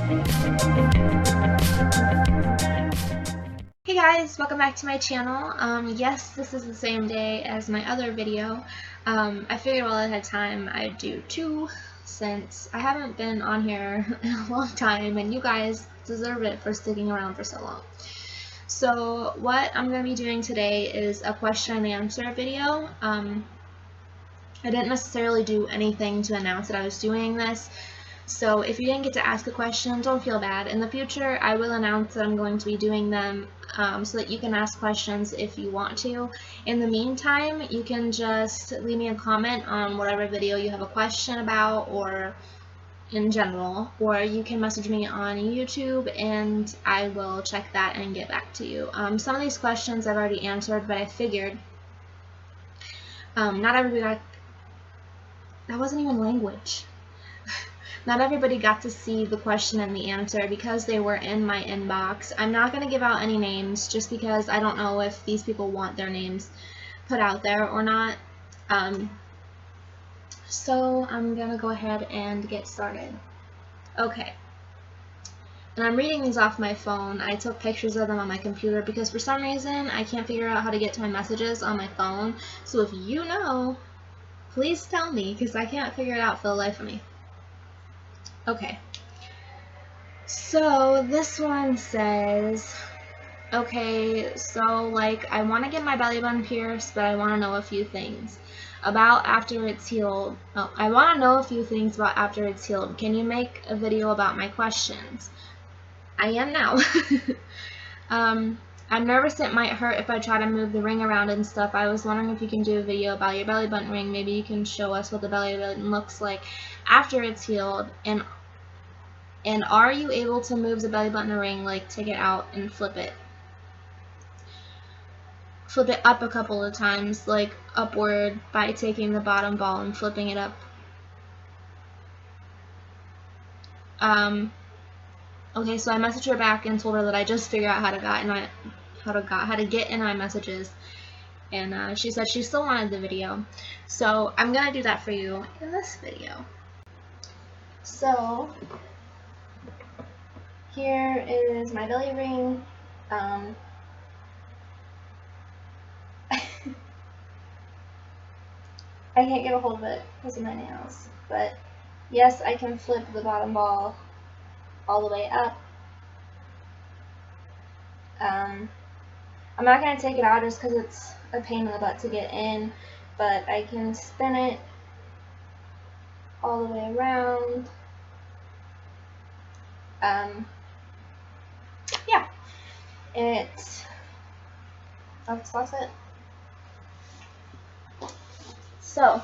Hey guys, welcome back to my channel. Yes, this is the same day as my other video. I figured while I had time I'd do two, since I haven't been on here in a long time and you guys deserve it for sticking around for so long. So what I'm going to be doing today is a question and answer video. I didn't necessarily do anything to announce that I was doing this. So if you didn't get to ask a question, don't feel bad. In the future, I will announce that I'm going to be doing them so that you can ask questions if you want to. In the meantime, you can just leave me a comment on whatever video you have a question about, or in general, or you can message me on YouTube and I will check that and get back to you. Some of these questions I've already answered, but I figured not everybody got... That wasn't even language. Not everybody got to see the question and the answer because they were in my inbox. I'm not going to give out any names just because I don't know if these people want their names put out there or not. So I'm going to go ahead and get started. Okay. And I'm reading these off my phone. I took pictures of them on my computer because for some reason I can't figure out how to get to my messages on my phone. So if you know, please tell me because I can't figure it out for the life of me. Okay, so this one says, okay, so like I want to get my belly button pierced, but I want to know a few things about after it's healed. Oh, I want to know a few things about after it's healed. Can you make a video about my questions? I am now. I'm nervous it might hurt if I try to move the ring around and stuff. I was wondering if you can do a video about your belly button ring. Maybe you can show us what the belly button looks like after it's healed, and are you able to move the belly button ring, like take it out and flip it up a couple of times, like upward by taking the bottom ball and flipping it up? Okay, so I messaged her back and told her that I just figured out how to get in my messages, and she said she still wanted the video, so I'm gonna do that for you in this video. So here is my belly ring. I can't get a hold of it because of my nails, but yes, I can flip the bottom ball all the way up. I'm not going to take it out just because it's a pain in the butt to get in, but I can spin it all the way around. Yeah, that's it. So,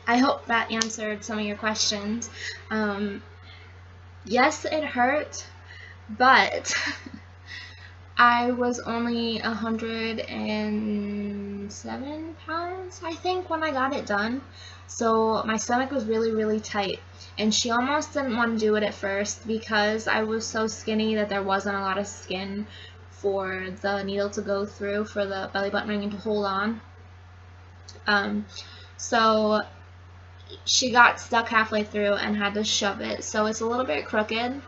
I hope that answered some of your questions. Yes, it hurt, but I was only 107 pounds, I think, when I got it done. So my stomach was really, really tight. And she almost didn't want to do it at first because I was so skinny that there wasn't a lot of skin for the needle to go through, for the belly button ring to hold on. So she got stuck halfway through and had to shove it. So it's a little bit crooked,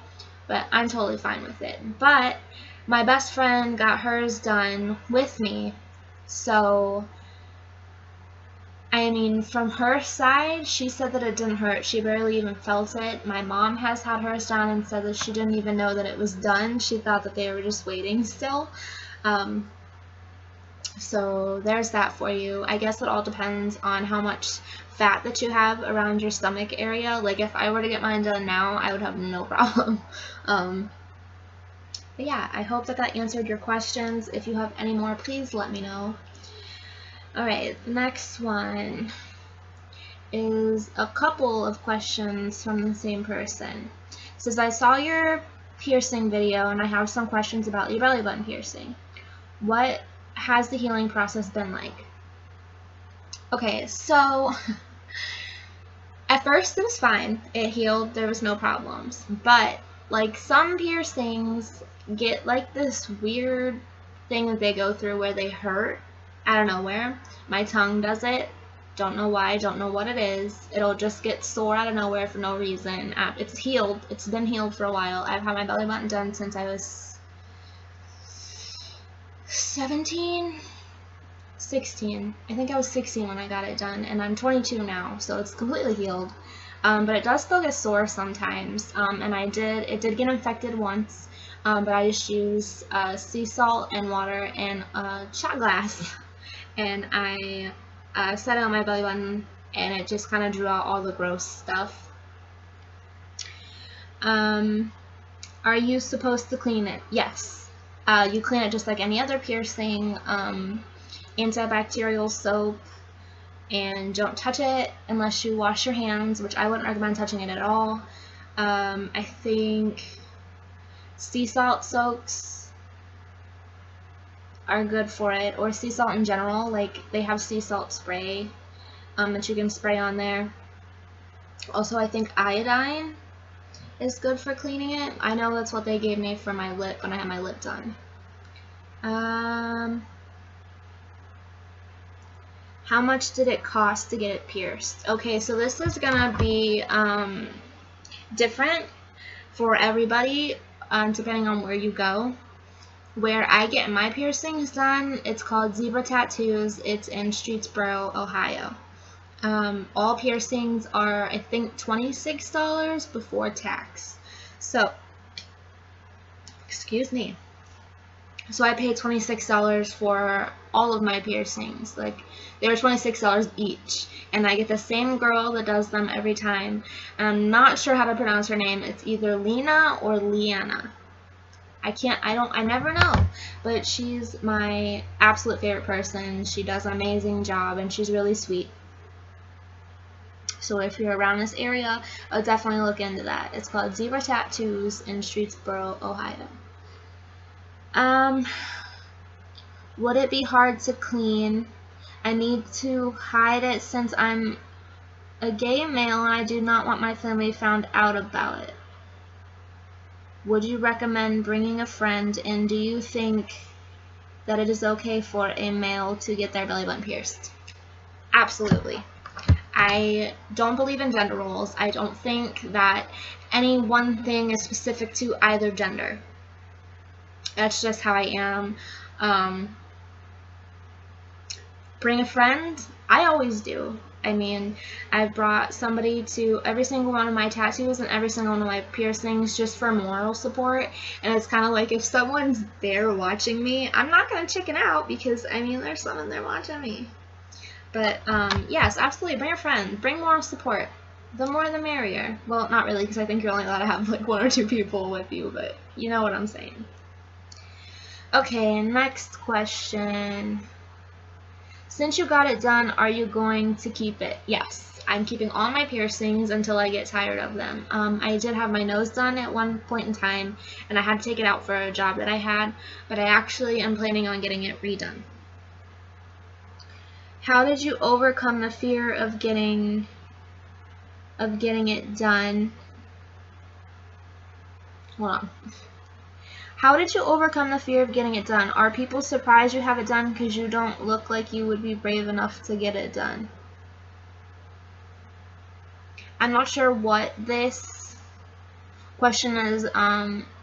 but I'm totally fine with it. But my best friend got hers done with me, so I mean, from her side, she said that it didn't hurt. She barely even felt it. My mom has had hers done and said that she didn't even know that it was done. She thought that they were just waiting still. So there's that for you. I guess it all depends on how much fat that you have around your stomach area. Like if I were to get mine done now, I would have no problem. But yeah, I hope that answered your questions. If you have any more, please let me know. Alright, next one is a couple of questions from the same person. It says, I saw your piercing video and I have some questions about your belly button piercing. What has the healing process been like? Okay, so at first it was fine. It healed, there was no problems. But like some piercings get like this weird thing that they go through where they hurt out of nowhere. My tongue does it. Don't know why, don't know what it is. It'll just get sore out of nowhere for no reason. It's healed. It's been healed for a while. I've had my belly button done since I was 17, 16. I think I was 16 when I got it done, and I'm 22 now, so it's completely healed. But it does still get sore sometimes, and it did get infected once, but I just use sea salt and water and a shot glass, and I set it on my belly button, and it just kind of drew out all the gross stuff. Are you supposed to clean it? Yes. You clean it just like any other piercing, antibacterial soap, and don't touch it unless you wash your hands, which I wouldn't recommend touching it at all. I think sea salt soaks are good for it, or sea salt in general. Like, they have sea salt spray that you can spray on there. Also, I think iodine is good for cleaning it. I know that's what they gave me for my lip when I had my lip done. How much did it cost to get it pierced? Okay, so this is gonna be different for everybody, depending on where you go. Where I get my piercings done, it's called Zebra Tattoos. It's in Streetsboro, Ohio. All piercings are, I think, $26 before tax. So, excuse me. So I paid $26 for all of my piercings. Like, they were $26 each, and I get the same girl that does them every time. And I'm not sure how to pronounce her name. It's either Lena or Leanna. I never know, but she's my absolute favorite person. She does an amazing job, and she's really sweet. So if you're around this area, I'll definitely look into that. It's called Zebra Tattoos in Streetsboro, Ohio. Would it be hard to clean? I need to hide it since I'm a gay male and I do not want my family found out about it. Would you recommend bringing a friend, and do you think that it is okay for a male to get their belly button pierced? Absolutely. I don't believe in gender roles. I don't think that any one thing is specific to either gender. That's just how I am. Bring a friend? I always do. I mean, I've brought somebody to every single one of my tattoos and every single one of my piercings just for moral support. And it's kind of like, if someone's there watching me, I'm not going to chicken out because, I mean, there's someone there watching me. But, yes, absolutely, bring a friend. Bring moral support. The more the merrier. Well, not really, because I think you're only allowed to have like 1 or 2 people with you, but you know what I'm saying. Okay, next question. Since you got it done, are you going to keep it? Yes, I'm keeping all my piercings until I get tired of them. I did have my nose done at one point in time, and I had to take it out for a job that I had, but I actually am planning on getting it redone. How did you overcome the fear of getting it done? Hold on. How did you overcome the fear of getting it done? Are people surprised you have it done because you don't look like you would be brave enough to get it done? I'm not sure what this question is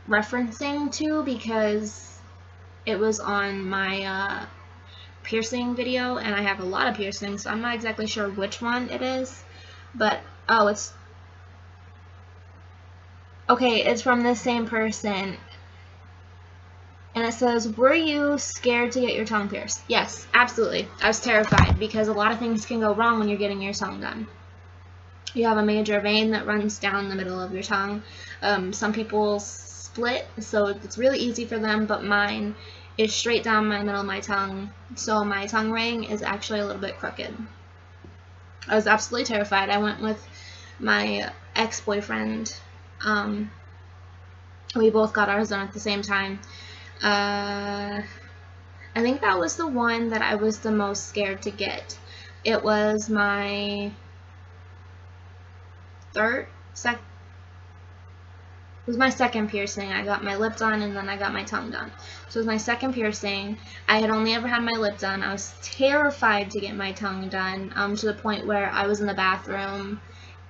referencing to, because it was on my piercing video, and I have a lot of piercings, so I'm not exactly sure which one it is. But, oh, it's... Okay, it's from the same person. And it says, were you scared to get your tongue pierced? Yes, absolutely. I was terrified because a lot of things can go wrong when you're getting your tongue done. You have a major vein that runs down the middle of your tongue. Some people split, so it's really easy for them, but mine is straight down my middle of my tongue, so my tongue ring is actually a little bit crooked. I was absolutely terrified. I went with my ex-boyfriend. We both got ours done at the same time. I think that was the one that I was the most scared to get. It was my It was my second piercing. I got my lip done and then I got my tongue done. So it was my second piercing. I had only ever had my lip done. I was terrified to get my tongue done, to the point where I was in the bathroom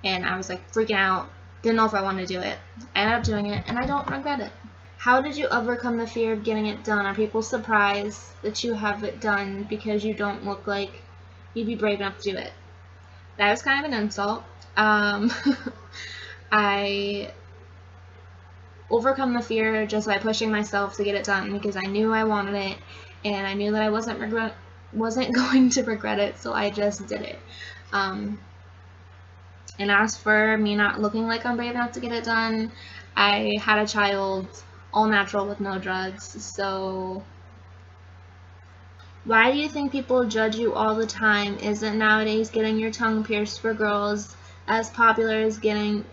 and I was like freaking out. Didn't know if I wanted to do it. I ended up doing it and I don't regret it. How did you overcome the fear of getting it done? Are people surprised that you have it done because you don't look like you'd be brave enough to do it? That was kind of an insult. I overcome the fear just by pushing myself to get it done because I knew I wanted it and I knew that I wasn't going to regret it, so I just did it. And as for me not looking like I'm brave enough to get it done, I had a child, all natural with no drugs, so why do you think people judge you all the time? Isn't nowadays getting your tongue pierced for girls as popular as getting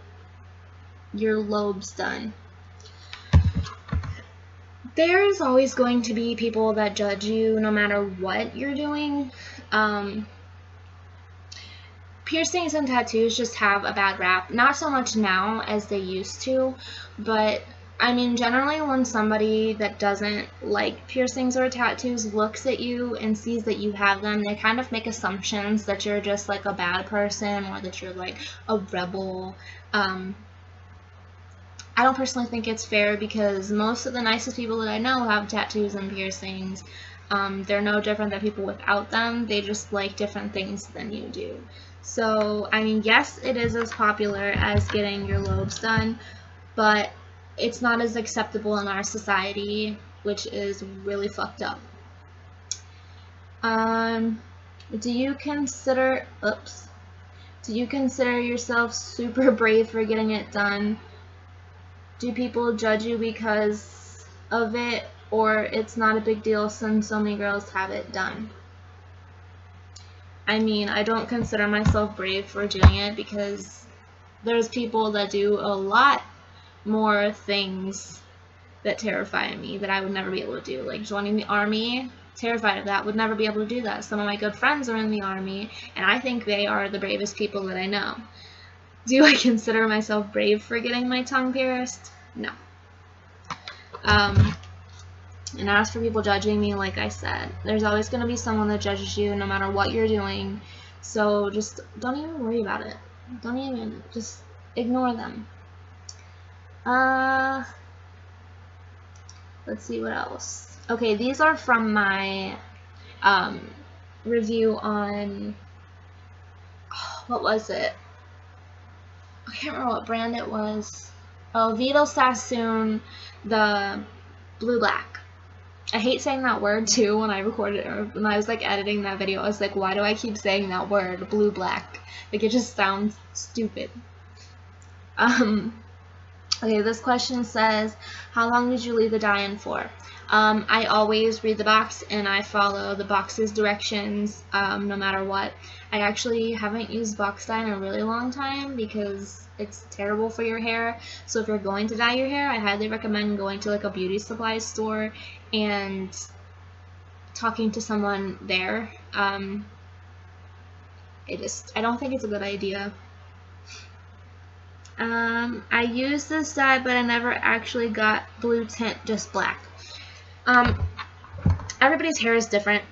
your lobes done? There's always going to be people that judge you no matter what you're doing. Piercings and tattoos just have a bad rap. Not so much now as they used to, but I mean, generally when somebody that doesn't like piercings or tattoos looks at you and sees that you have them, they kind of make assumptions that you're just like a bad person or that you're like a rebel. I don't personally think it's fair because most of the nicest people that I know have tattoos and piercings. They're no different than people without them. They just like different things than you do. So, I mean, yes, it is as popular as getting your lobes done, but it's not as acceptable in our society, which is really fucked up. Do you consider yourself super brave for getting it done? Do people judge you because of it, or it's not a big deal since so many girls have it done? I mean, I don't consider myself brave for doing it because there's people that do a lot more things that terrify me that I would never be able to do. Like joining the army, terrified of that, would never be able to do that. Some of my good friends are in the army, and I think they are the bravest people that I know. Do I consider myself brave for getting my tongue pierced? No. And as for people judging me, like I said, there's always going to be someone that judges you no matter what you're doing. So just don't even worry about it. Just ignore them. Let's see what else. Okay, these are from my review on, what was it? I can't remember what brand it was. Oh, Vito Sassoon, the Blue Black. I hate saying that word too when I recorded it, or when I was like editing that video. I was like, why do I keep saying that word, Blue Black? Like, it just sounds stupid. Okay, this question says, how long did you leave the dye in for? I always read the box and I follow the box's directions no matter what. I actually haven't used box dye in a really long time because it's terrible for your hair. So if you're going to dye your hair, I highly recommend going to like a beauty supply store and talking to someone there. I don't think it's a good idea. I used this dye, but I never actually got blue tint, just black. Everybody's hair is different.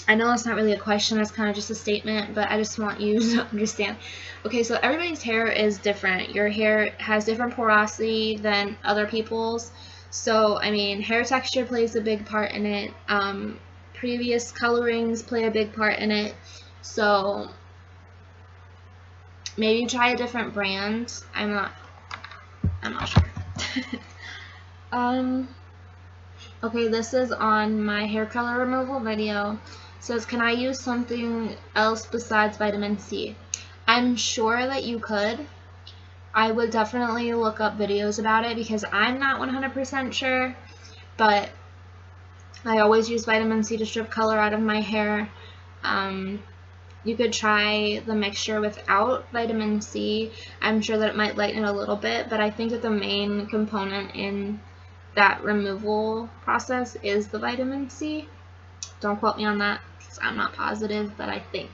I know that's not really a question, it's kind of just a statement, but I just want you to understand. Okay, so everybody's hair is different. Your hair has different porosity than other people's. So, I mean, hair texture plays a big part in it. Previous colorings play a big part in it. So, maybe try a different brand. I'm not sure. Okay, this is on my hair color removal video. It says, can I use something else besides vitamin C? I'm sure that you could. I would definitely look up videos about it because I'm not 100% sure, but I always use vitamin C to strip color out of my hair. You could try the mixture without vitamin C. I'm sure that it might lighten it a little bit, but I think that the main component in that removal process is the vitamin C. Don't quote me on that because I'm not positive, but I think.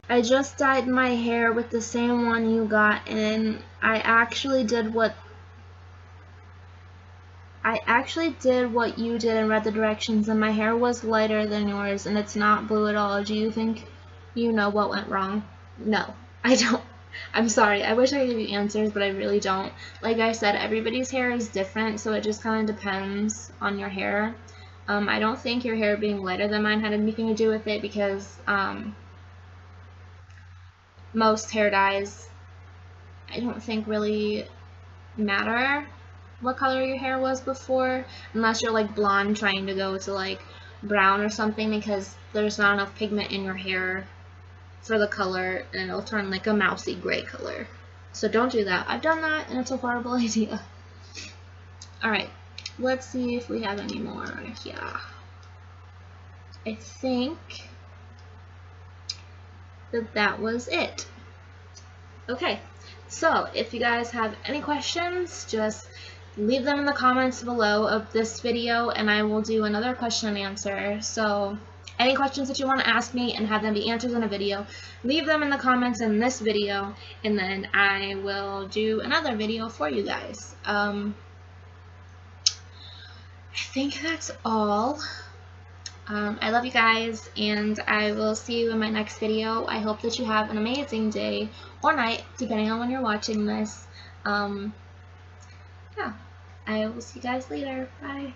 I just dyed my hair with the same one you got, and I actually did what I actually did what you did and read the directions, and my hair was lighter than yours, and it's not blue at all. Do you think you know what went wrong? No, I don't. I'm sorry. I wish I could give you answers, but I really don't. Like I said, everybody's hair is different, so it just kind of depends on your hair. I don't think your hair being lighter than mine had anything to do with it, because most hair dyes, I don't think really matter what color your hair was before, unless you're like blonde trying to go to like brown or something, because there's not enough pigment in your hair for the color, and it'll turn like a mousy gray color. So don't do that. I've done that, and it's a horrible idea. Alright, let's see if we have any more. Yeah, I think that was it. Okay, so if you guys have any questions, just leave them in the comments below of this video, and I will do another question and answer. So any questions that you want to ask me and have them be answered in a video, leave them in the comments in this video, and then I will do another video for you guys. I think that's all. I love you guys, and I will see you in my next video. I hope that you have an amazing day or night, depending on when you're watching this. Yeah, I will see you guys later. Bye.